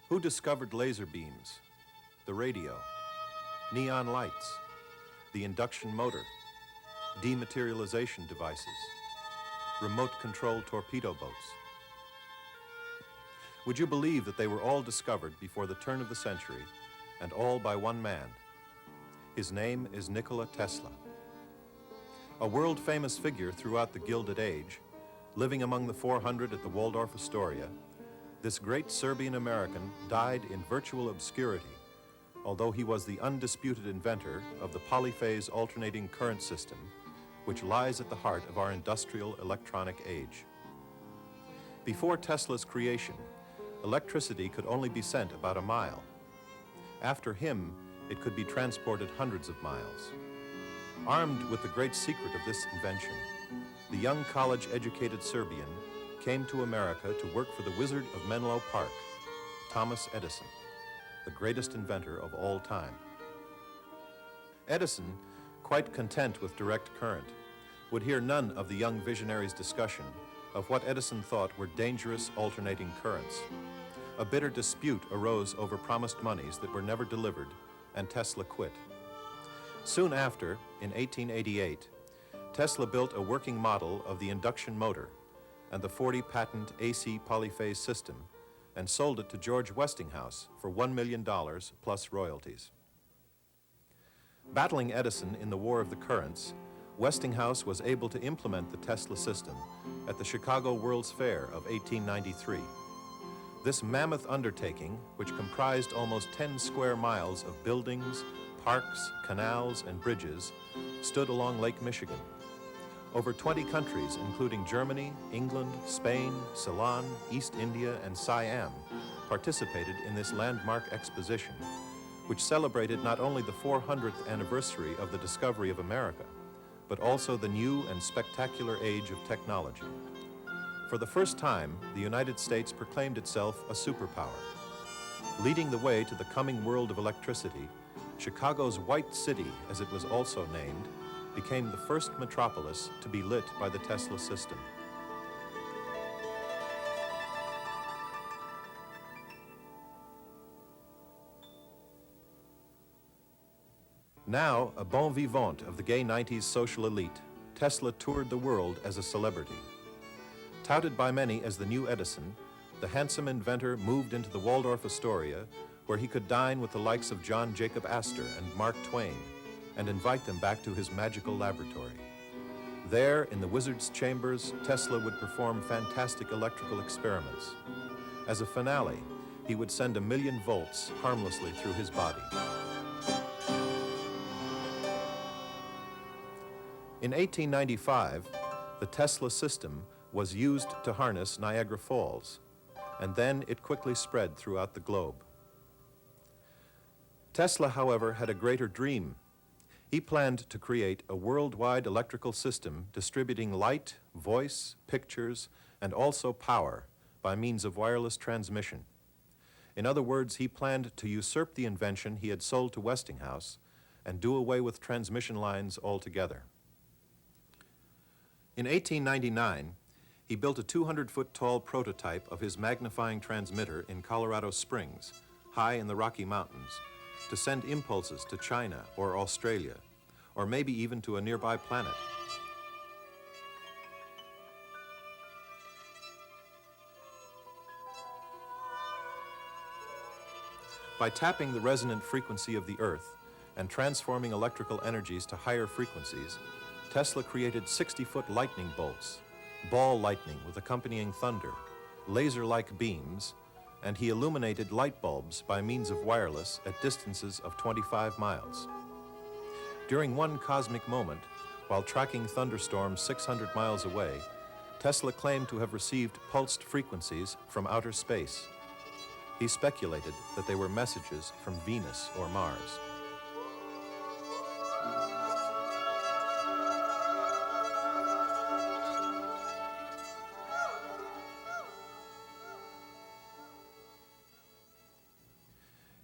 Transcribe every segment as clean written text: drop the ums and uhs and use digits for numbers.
Who discovered laser beams, the radio, neon lights, the induction motor, dematerialization devices, remote-control torpedo boats? Would you believe that they were all discovered before the turn of the century, and all by one man? His name is Nikola Tesla. A world-famous figure throughout the Gilded Age, living among the 400 at the Waldorf Astoria, this great Serbian-American died in virtual obscurity, although he was the undisputed inventor of the polyphase alternating current system, which lies at the heart of our industrial electronic age. Before Tesla's creation, electricity could only be sent about a mile. After him, it could be transported hundreds of miles. Armed with the great secret of this invention, the young college-educated Serbian came to America to work for the Wizard of Menlo Park, Thomas Edison, the greatest inventor of all time. Edison, quite content with direct current, would hear none of the young visionary's discussion of what Edison thought were dangerous alternating currents. A bitter dispute arose over promised monies that were never delivered, and Tesla quit. Soon after, in 1888, Tesla built a working model of the induction motor and the 40-patent AC polyphase system and sold it to George Westinghouse for $1 million plus royalties. Battling Edison in the War of the Currents, Westinghouse was able to implement the Tesla system at the Chicago World's Fair of 1893. This mammoth undertaking, which comprised almost 10 square miles of buildings, parks, canals, and bridges, stood along Lake Michigan. Over 20 countries, including Germany, England, Spain, Ceylon, East India, and Siam, participated in this landmark exposition, which celebrated not only the 400th anniversary of the discovery of America, but also the new and spectacular age of technology. For the first time, the United States proclaimed itself a superpower. Leading the way to the coming world of electricity, Chicago's White City, as it was also named, became the first metropolis to be lit by the Tesla system. Now a bon vivant of the gay 90s social elite, Tesla toured the world as a celebrity. Touted by many as the new Edison, the handsome inventor moved into the Waldorf Astoria, where he could dine with the likes of John Jacob Astor and Mark Twain, and invite them back to his magical laboratory. There, in the wizard's chambers, Tesla would perform fantastic electrical experiments. As a finale, he would send 1,000,000 volts harmlessly through his body. In 1895, the Tesla system was used to harness Niagara Falls, and then it quickly spread throughout the globe. Tesla, however, had a greater dream. He planned to create a worldwide electrical system distributing light, voice, pictures, and also power by means of wireless transmission. In other words, he planned to usurp the invention he had sold to Westinghouse and do away with transmission lines altogether. In 1899, he built a 200-foot-tall prototype of his magnifying transmitter in Colorado Springs, high in the Rocky Mountains, to send impulses to China or Australia, or maybe even to a nearby planet. By tapping the resonant frequency of the Earth and transforming electrical energies to higher frequencies, Tesla created 60-foot lightning bolts, ball lightning with accompanying thunder, laser-like beams, and he illuminated light bulbs by means of wireless at distances of 25 miles. During one cosmic moment, while tracking thunderstorms 600 miles away, Tesla claimed to have received pulsed frequencies from outer space. He speculated that they were messages from Venus or Mars.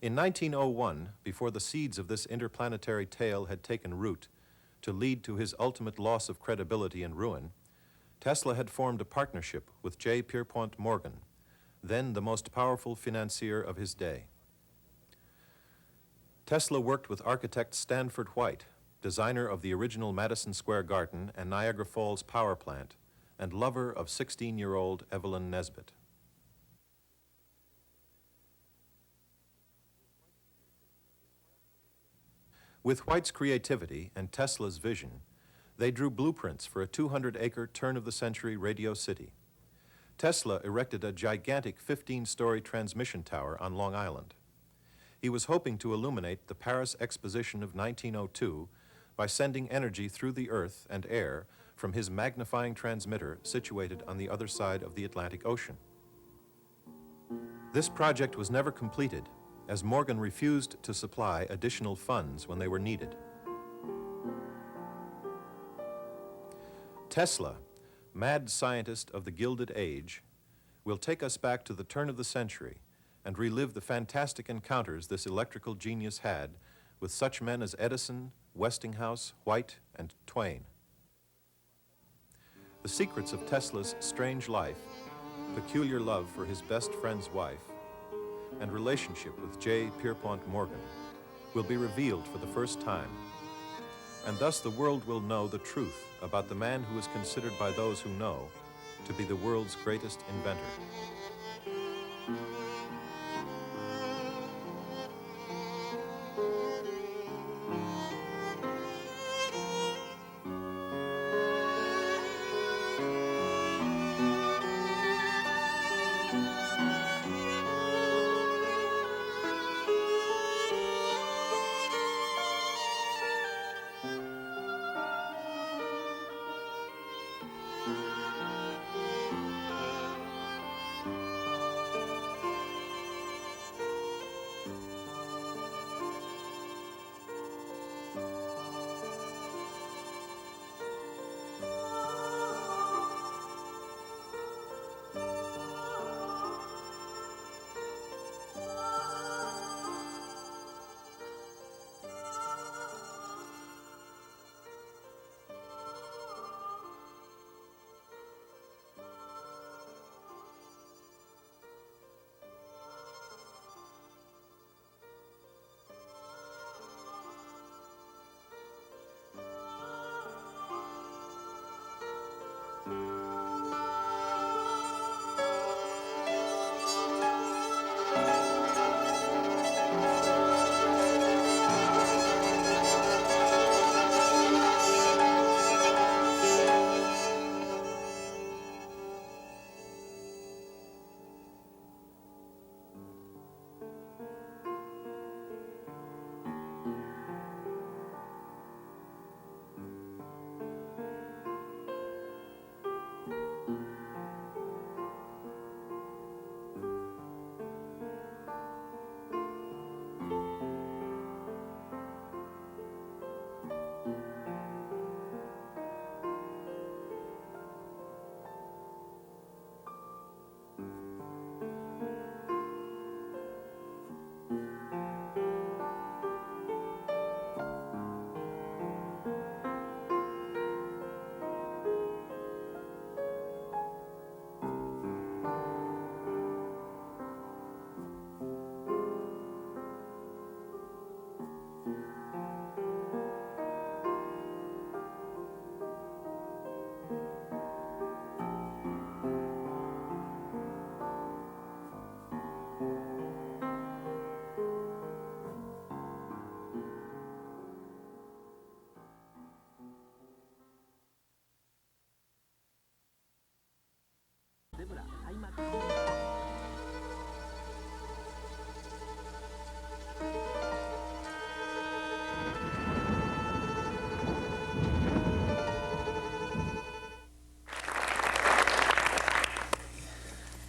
In 1901, before the seeds of this interplanetary tale had taken root to lead to his ultimate loss of credibility and ruin, Tesla had formed a partnership with J. Pierpont Morgan, then the most powerful financier of his day. Tesla worked with architect Stanford White, designer of the original Madison Square Garden and Niagara Falls power plant, and lover of 16-year-old Evelyn Nesbit. With White's creativity and Tesla's vision, they drew blueprints for a 200-acre turn-of-the-century radio city. Tesla erected a gigantic 15-story transmission tower on Long Island. He was hoping to illuminate the Paris Exposition of 1902 by sending energy through the earth and air from his magnifying transmitter situated on the other side of the Atlantic Ocean. This project was never completed, as Morgan refused to supply additional funds when they were needed. Tesla, mad scientist of the Gilded Age, will take us back to the turn of the century and relive the fantastic encounters this electrical genius had with such men as Edison, Westinghouse, White, and Twain. The secrets of Tesla's strange life, peculiar love for his best friend's wife, and relationship with J. Pierpont Morgan will be revealed for the first time, and thus the world will know the truth about the man who is considered by those who know to be the world's greatest inventor.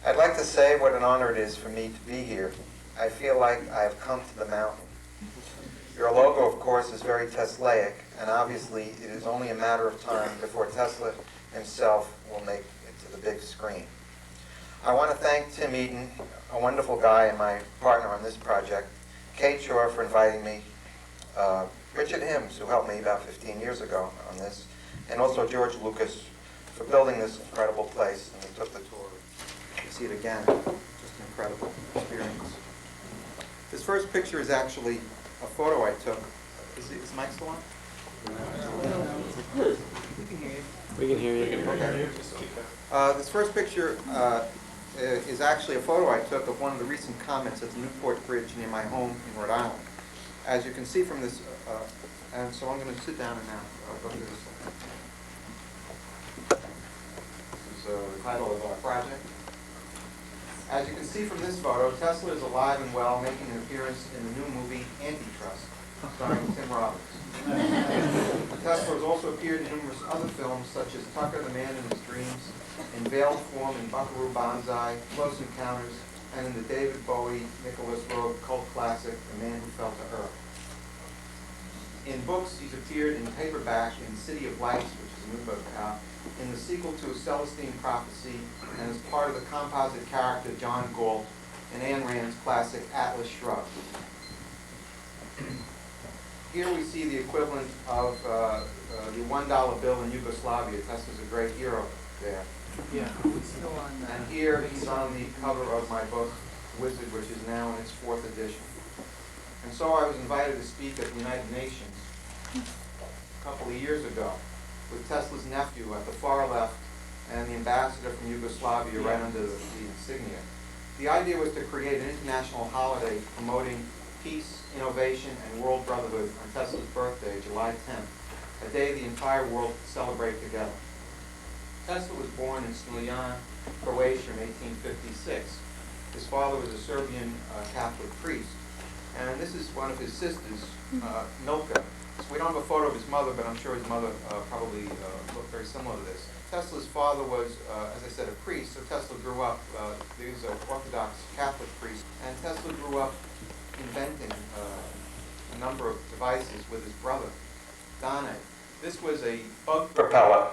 I'd like to say what an honor it is for me to be here. I feel like I have come to the mountain. Your logo, of course, is very Teslaic, and obviously it is only a matter of time before Tesla himself will make it to the big screen. I want to thank Tim Eden, a wonderful guy and my partner on this project, Kate Shore for inviting me, Richard Hims, who helped me about 15 years ago on this, and also George Lucas for building this incredible place, and we took the tour. You see it again, just just an incredible experience. This first picture is actually a photo I took. Is Mike still on? We can hear you. Okay. This first picture is actually a photo I took of one of the recent comets at the Newport Bridge near my home in Rhode Island. As you can see from this, and so I'm going to sit down and now go through this. This is the title of our project. As you can see from this photo, Tesla is alive and well, making an appearance in the new movie Antitrust, starring Tim Robbins. Tesla has also appeared in numerous other films, such as Tucker, the Man in His Dreams, in veiled form in Buckaroo Banzai, Close Encounters, and in the David Bowie, Nicholas Roeg cult classic, The Man Who Fell to Earth. In books, he's appeared in paperback in City of Lights, which is a new book, in the sequel to A Celestine Prophecy, and as part of the composite character John Galt in Ayn Rand's classic Atlas Shrugged. Here we see the equivalent of the $1 bill in Yugoslavia. Tesla's a great hero there. Yeah. Still on that. And here he's on the cover of my book, Wizard, which is now in its 4th edition. And so I was invited to speak at the United Nations a couple of years ago with Tesla's nephew at the far left and the ambassador from Yugoslavia right under the insignia. The idea was to create an international holiday promoting peace, innovation, and world brotherhood on Tesla's birthday, July 10th, a day the entire world could celebrate together. Tesla was born in Smiljan, Croatia in 1856. His father was a Serbian Catholic priest. And this is one of his sisters, Milka. So we don't have a photo of his mother, but I'm sure his mother probably looked very similar to this. Tesla's father was, as I said, a priest, so Tesla grew up, he was an Orthodox Catholic priest, and Tesla grew up inventing a number of devices with his brother, Dane. This was a bug propeller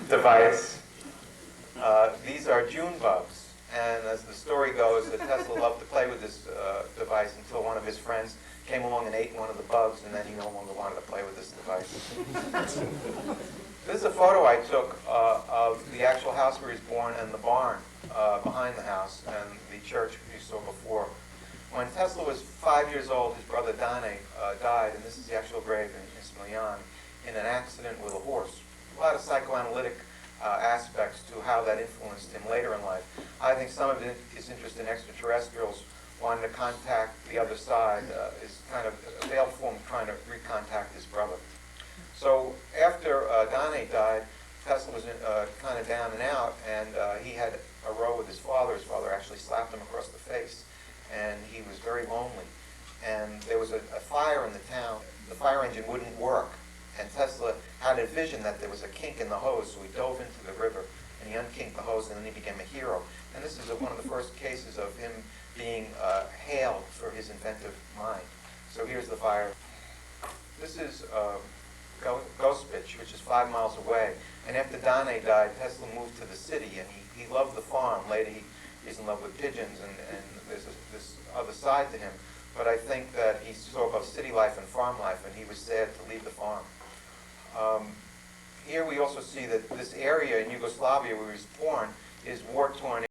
device. These are June bugs. And as the story goes, that Tesla loved to play with this device until one of his friends came along and ate one of the bugs, and then he no longer wanted to play with this device. This is a photo I took of the actual house where he was born and the barn behind the house and the church you saw before. When Tesla was 5 years old, his brother Dane died, and this is the actual grave in Smiljan, in an accident with a horse. A lot of psychoanalytic aspects to how that influenced him later in life. I think some of his interest in extraterrestrials, wanting to contact the other side, is kind of a veiled form of trying to recontact his brother. So after Dane died, Tesla was kind of down and out, and he had a row with his father. His father actually slapped him across the face, and he was very lonely. And there was a fire in the town. The fire engine wouldn't work. And Tesla had a vision that there was a kink in the hose, so he dove into the river, and he unkinked the hose, and then he became a hero. And this is one of the first cases of him being hailed for his inventive mind. So here's the fire. This is Gospic, which is 5 miles away. And after Dane died, Tesla moved to the city, and he loved the farm. Later, he's in love with pigeons, and there's this other side to him. But I think that he saw both city life and farm life, and he was sad to leave the farm. Here we also see that this area in Yugoslavia where he was born is war-torn